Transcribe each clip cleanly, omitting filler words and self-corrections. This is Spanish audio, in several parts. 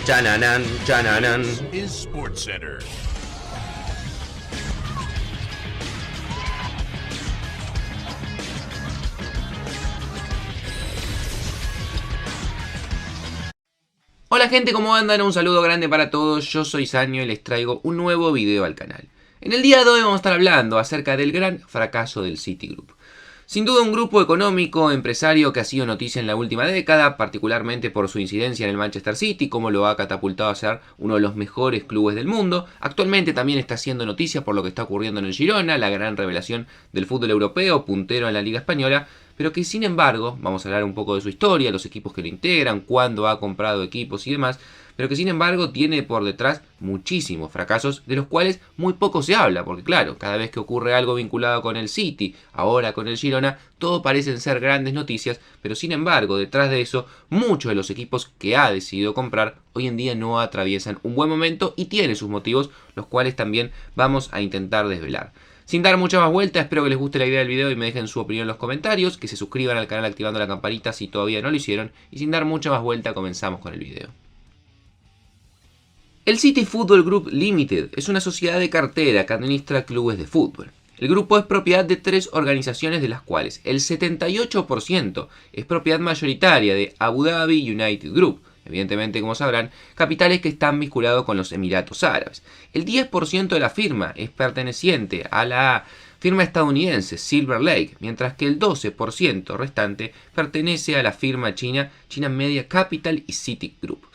Chananan, chananan. Is SportsCenter. Hola gente, ¿cómo andan? Un saludo grande para todos, yo soy Sanio y les traigo un nuevo video al canal. En el día de hoy vamos a estar hablando acerca del gran fracaso del Citigroup. Sin duda un grupo económico, empresario que ha sido noticia en la última década, particularmente por su incidencia en el Manchester City, como lo ha catapultado a ser uno de los mejores clubes del mundo. Actualmente también está haciendo noticia por lo que está ocurriendo en el Girona, la gran revelación del fútbol europeo, puntero en la Liga Española, pero que sin embargo, vamos a hablar un poco de su historia, los equipos que lo integran, cuándo ha comprado equipos y demás, pero que sin embargo tiene por detrás muchísimos fracasos de los cuales muy poco se habla, porque claro, cada vez que ocurre algo vinculado con el City, ahora con el Girona, todo parecen ser grandes noticias, pero sin embargo detrás de eso, muchos de los equipos que ha decidido comprar hoy en día no atraviesan un buen momento y tienen sus motivos, los cuales también vamos a intentar desvelar. Sin dar mucha más vuelta, espero que les guste la idea del video y me dejen su opinión en los comentarios, que se suscriban al canal activando la campanita si todavía no lo hicieron, y sin dar mucha más vuelta comenzamos con el video. El City Football Group Limited es una sociedad de cartera que administra clubes de fútbol. El grupo es propiedad de 3 organizaciones, de las cuales el 78% es propiedad mayoritaria de Abu Dhabi United Group, evidentemente, como sabrán, capitales que están vinculados con los Emiratos Árabes. El 10% de la firma es perteneciente a la firma estadounidense Silver Lake, mientras que el 12% restante pertenece a la firma China Media Capital y Citigroup.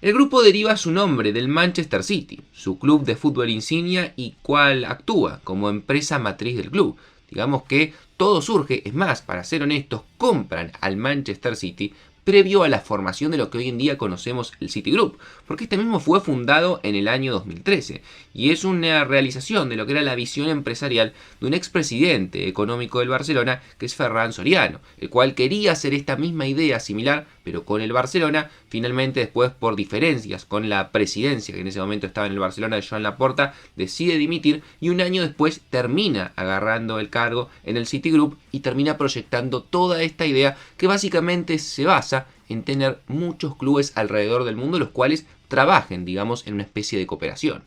El grupo deriva su nombre del Manchester City, su club de fútbol insignia y cual actúa como empresa matriz del club. Digamos que todo surge, es más, para ser honestos, compran al Manchester City previo a la formación de lo que hoy en día conocemos el Citigroup, porque este mismo fue fundado en el año 2013 y es una realización de lo que era la visión empresarial de un expresidente económico del Barcelona, que es Ferran Soriano, el cual quería hacer esta misma idea similar, pero con el Barcelona. Finalmente, después, por diferencias con la presidencia, que en ese momento estaba en el Barcelona de Joan Laporta, decide dimitir y un año después termina agarrando el cargo en el Citigroup y termina proyectando toda esta idea que básicamente se basa en tener muchos clubes alrededor del mundo, los cuales trabajen, digamos, en una especie de cooperación.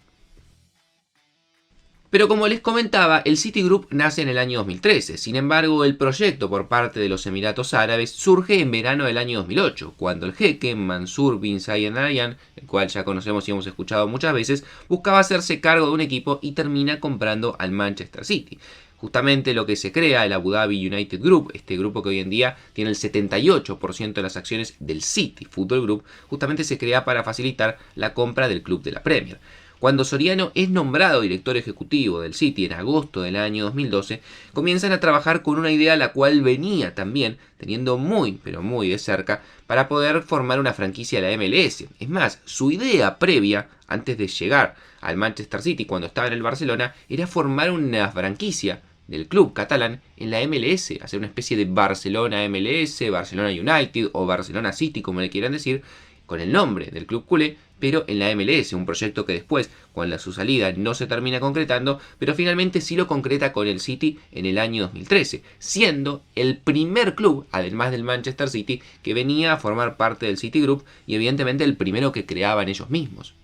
Pero como les comentaba, el Citigroup nace en el año 2013, sin embargo el proyecto por parte de los Emiratos Árabes surge en verano del año 2008, cuando el jeque Mansur bin Zayed Al Nahyan, el cual ya conocemos y hemos escuchado muchas veces, buscaba hacerse cargo de un equipo y termina comprando al Manchester City. Justamente lo que se crea, el Abu Dhabi United Group, este grupo que hoy en día tiene el 78% de las acciones del City Football Group, justamente se crea para facilitar la compra del club de la Premier. Cuando Soriano es nombrado director ejecutivo del City en agosto del año 2012, comienzan a trabajar con una idea la cual venía también teniendo muy, pero muy de cerca para poder formar una franquicia de la MLS. Es más, su idea previa, antes de llegar al Manchester City cuando estaba en el Barcelona, era formar una franquicia del club catalán en la MLS, hacer una especie de Barcelona MLS, Barcelona United o Barcelona City, como le quieran decir, con el nombre del club culé, pero en la MLS, un proyecto que después, con su salida, no se termina concretando, pero finalmente sí lo concreta con el City en el año 2013, siendo el primer club, además del Manchester City, que venía a formar parte del Citigroup y evidentemente el primero que creaban ellos mismos.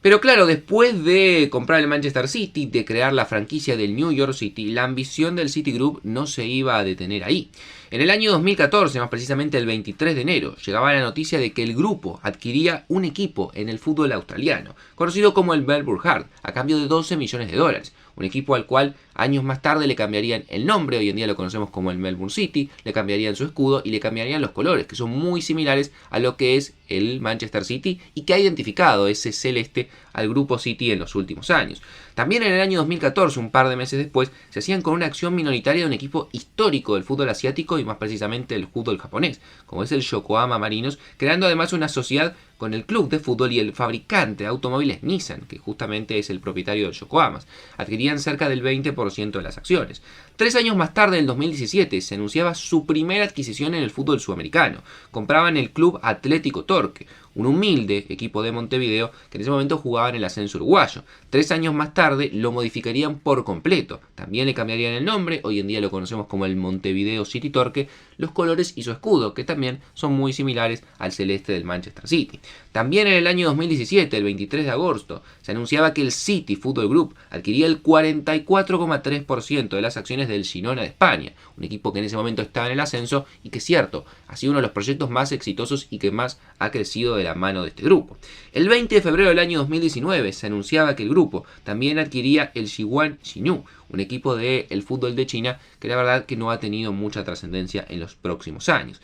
Pero claro, después de comprar el Manchester City, de crear la franquicia del New York City, la ambición del Citigroup no se iba a detener ahí. En el año 2014, más precisamente el 23 de enero, llegaba la noticia de que el grupo adquiría un equipo en el fútbol australiano, conocido como el Melbourne Heart, a cambio de 12 millones de dólares. Un equipo al cual años más tarde le cambiarían el nombre, hoy en día lo conocemos como el Melbourne City, le cambiarían su escudo y le cambiarían los colores, que son muy similares a lo que es el Manchester City y que ha identificado ese celeste al grupo City en los últimos años. También en el año 2014, un par de meses después, se hacían con una acción minoritaria de un equipo histórico del fútbol asiático y más precisamente del fútbol japonés, como es el Yokohama Marinos, creando además una sociedad con el club de fútbol y el fabricante de automóviles Nissan, que justamente es el propietario del Yokohama. Adquirían cerca del 20% de las acciones. 3 años más tarde, en 2017, se anunciaba su primera adquisición en el fútbol sudamericano. Compraban el Club Atlético Torque, un humilde equipo de Montevideo que en ese momento jugaba en el ascenso uruguayo. 3 años más tarde lo modificarían por completo. También le cambiarían el nombre, hoy en día lo conocemos como el Montevideo City Torque, los colores y su escudo, que también son muy similares al celeste del Manchester City. También en el año 2017, el 23 de agosto, se anunciaba que el City Football Group adquiría el 44,3% de las acciones del Girona de España, un equipo que en ese momento estaba en el ascenso y que es cierto, ha sido uno de los proyectos más exitosos y que más ha crecido de la mano de este grupo. El 20 de febrero del año 2019 se anunciaba que el grupo también adquiría el Sichuan Xinyu, un equipo del fútbol de China que la verdad que no ha tenido mucha trascendencia en los próximos años.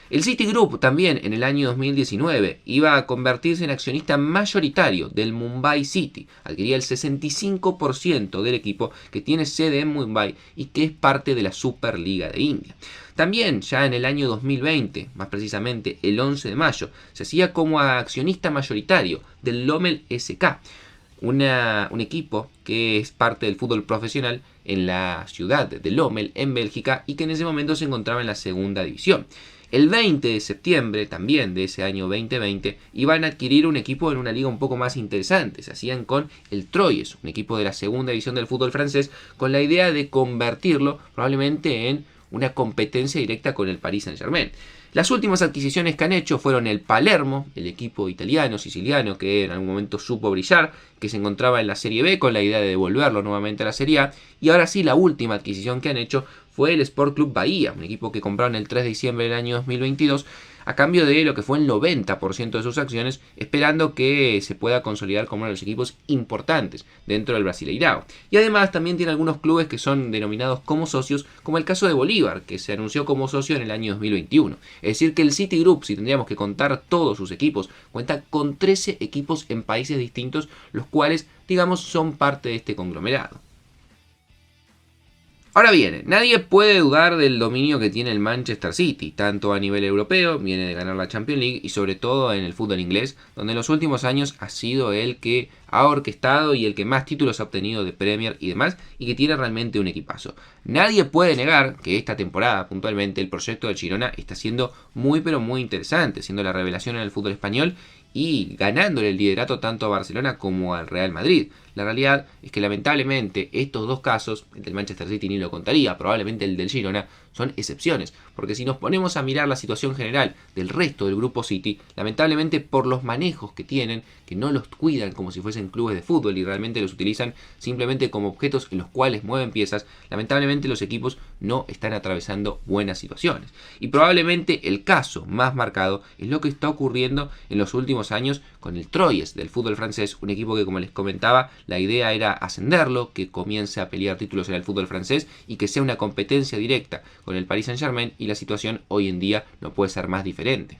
El Citigroup también en el año 2019 iba a convertirse en accionista mayoritario del Mumbai City. Adquiría el 65% del equipo que tiene sede en Mumbai y que es parte de la Superliga de India. También ya en el año 2020, más precisamente el 11 de mayo, se hacía como accionista mayoritario del Lommel SK. Un equipo que es parte del fútbol profesional en la ciudad de Lommel, en Bélgica, y que en ese momento se encontraba en la segunda división. El 20 de septiembre, también de ese año 2020, iban a adquirir un equipo en una liga un poco más interesante. Se hacían con el Troyes, un equipo de la segunda división del fútbol francés, con la idea de convertirlo probablemente en una competencia directa con el Paris Saint-Germain. Las últimas adquisiciones que han hecho fueron el Palermo, el equipo italiano, siciliano, que en algún momento supo brillar, que se encontraba en la Serie B con la idea de devolverlo nuevamente a la Serie A. Y ahora sí, la última adquisición que han hecho fue el Sport Club Bahía, un equipo que compraron el 3 de diciembre del año 2022, a cambio de lo que fue el 90% de sus acciones, esperando que se pueda consolidar como uno de los equipos importantes dentro del Brasileirao. Y además también tiene algunos clubes que son denominados como socios, como el caso de Bolívar, que se anunció como socio en el año 2021. Es decir que el Citigroup, si tendríamos que contar todos sus equipos, cuenta con 13 equipos en países distintos, los cuales, digamos, son parte de este conglomerado. Ahora bien, nadie puede dudar del dominio que tiene el Manchester City, tanto a nivel europeo, viene de ganar la Champions League, y sobre todo en el fútbol inglés, donde en los últimos años ha sido el que ha orquestado y el que más títulos ha obtenido de Premier y demás, y que tiene realmente un equipazo. Nadie puede negar que esta temporada, puntualmente, el proyecto del Girona está siendo muy pero muy interesante, siendo la revelación en el fútbol español y ganándole el liderato tanto a Barcelona como al Real Madrid. La realidad es que lamentablemente estos dos casos, el del Manchester City ni lo contaría, probablemente el del Girona, son excepciones, porque si nos ponemos a mirar la situación general del resto del grupo City, lamentablemente por los manejos que tienen, que no los cuidan como si fuesen clubes de fútbol y realmente los utilizan simplemente como objetos en los cuales mueven piezas, lamentablemente los equipos no están atravesando buenas situaciones. Y probablemente el caso más marcado es lo que está ocurriendo en los últimos años con el Troyes del fútbol francés, un equipo que, como les comentaba, la idea era ascenderlo, que comience a pelear títulos en el fútbol francés y que sea una competencia directa con el Paris Saint-Germain, y la situación hoy en día no puede ser más diferente.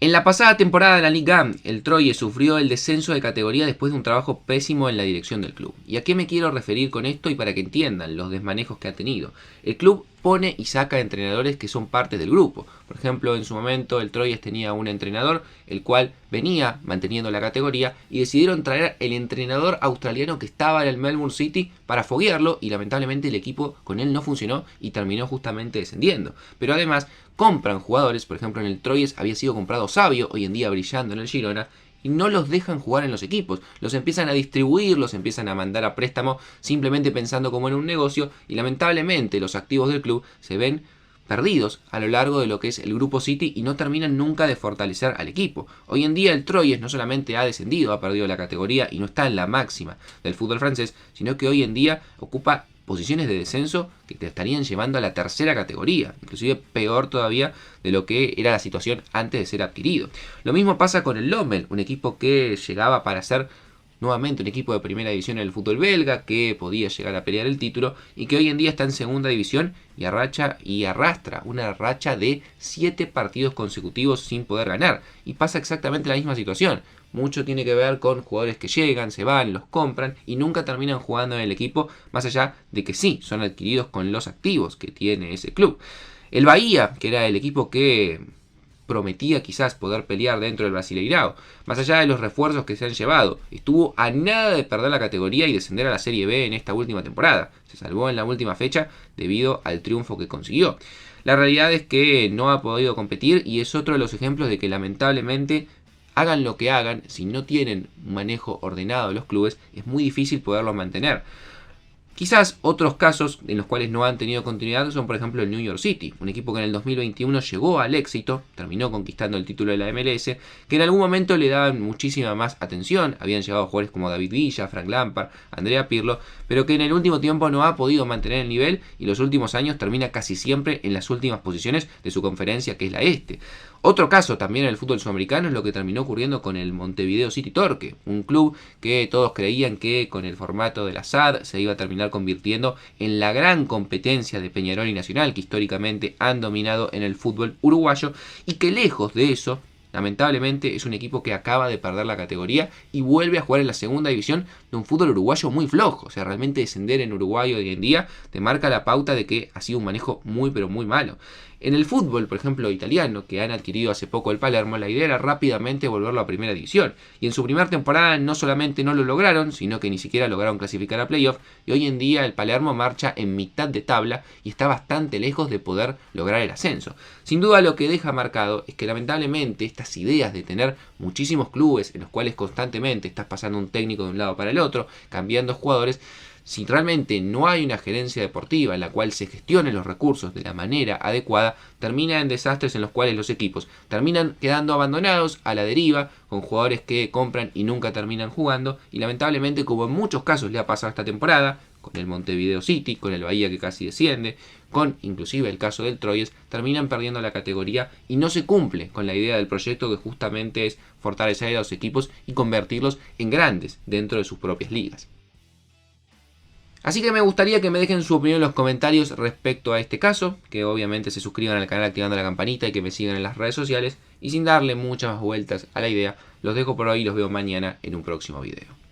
En la pasada temporada de la Ligue 1, el Troyes sufrió el descenso de categoría después de un trabajo pésimo en la dirección del club. ¿Y a qué me quiero referir con esto y para que entiendan los desmanejos que ha tenido? El club pone y saca entrenadores que son parte del grupo. Por ejemplo, en su momento el Troyes tenía un entrenador el cual venía manteniendo la categoría y decidieron traer el entrenador australiano que estaba en el Melbourne City para foguearlo, y lamentablemente el equipo con él no funcionó y terminó justamente descendiendo. Pero además compran jugadores, por ejemplo en el Troyes había sido comprado Savio, hoy en día brillando en el Girona, y no los dejan jugar en los equipos, los empiezan a distribuir, los empiezan a mandar a préstamo simplemente pensando como en un negocio, y lamentablemente los activos del club se ven perdidos a lo largo de lo que es el grupo City y no terminan nunca de fortalecer al equipo. Hoy en día el Troyes no solamente ha descendido, ha perdido la categoría y no está en la máxima del fútbol francés, sino que hoy en día ocupa posiciones de descenso que te estarían llevando a la tercera categoría, inclusive peor todavía de lo que era la situación antes de ser adquirido. Lo mismo pasa con el Lommel, un equipo que llegaba para ser nuevamente un equipo de primera división en el fútbol belga, que podía llegar a pelear el título y que hoy en día está en segunda división y arrastra una racha de 7 partidos consecutivos sin poder ganar. Y pasa exactamente la misma situación. Mucho tiene que ver con jugadores que llegan, se van, los compran y nunca terminan jugando en el equipo, más allá de que sí, son adquiridos con los activos que tiene ese club. El Bahía, que era el equipo que prometía quizás poder pelear dentro del Brasileirao. Más allá de los refuerzos que se han llevado, estuvo a nada de perder la categoría y descender a la Serie B en esta última temporada. Se salvó en la última fecha debido al triunfo que consiguió. La realidad es que no ha podido competir y es otro de los ejemplos de que lamentablemente, hagan lo que hagan, si no tienen un manejo ordenado de los clubes, es muy difícil poderlo mantener. Quizás otros casos en los cuales no han tenido continuidad son, por ejemplo, el New York City, un equipo que en el 2021 llegó al éxito, terminó conquistando el título de la MLS, que en algún momento le daban muchísima más atención, habían llegado jugadores como David Villa, Frank Lampard, Andrea Pirlo, pero que en el último tiempo no ha podido mantener el nivel y los últimos años termina casi siempre en las últimas posiciones de su conferencia, que es la este. Otro caso también en el fútbol sudamericano es lo que terminó ocurriendo con el Montevideo City Torque, un club que todos creían que con el formato de la SAD se iba a terminar convirtiendo en la gran competencia de Peñarol y Nacional, que históricamente han dominado en el fútbol uruguayo, y que lejos de eso, lamentablemente, es un equipo que acaba de perder la categoría y vuelve a jugar en la segunda división de un fútbol uruguayo muy flojo. O sea, realmente descender en Uruguay hoy en día te marca la pauta de que ha sido un manejo muy pero muy malo. En el fútbol, por ejemplo, italiano, que han adquirido hace poco el Palermo, la idea era rápidamente volverlo a primera división. Y en su primera temporada no solamente no lo lograron, sino que ni siquiera lograron clasificar a playoff. Y hoy en día el Palermo marcha en mitad de tabla y está bastante lejos de poder lograr el ascenso. Sin duda lo que deja marcado es que lamentablemente estas ideas de tener muchísimos clubes en los cuales constantemente estás pasando un técnico de un lado para el otro, cambiando jugadores, si realmente no hay una gerencia deportiva en la cual se gestionen los recursos de la manera adecuada, termina en desastres en los cuales los equipos terminan quedando abandonados a la deriva, con jugadores que compran y nunca terminan jugando, y lamentablemente, como en muchos casos le ha pasado esta temporada, con el Montevideo City, con el Bahía que casi desciende, con inclusive el caso del Troyes, terminan perdiendo la categoría y no se cumple con la idea del proyecto, que justamente es fortalecer a los equipos y convertirlos en grandes dentro de sus propias ligas. Así que me gustaría que me dejen su opinión en los comentarios respecto a este caso, que obviamente se suscriban al canal activando la campanita y que me sigan en las redes sociales, y sin darle muchas más vueltas a la idea, los dejo por hoy y los veo mañana en un próximo video.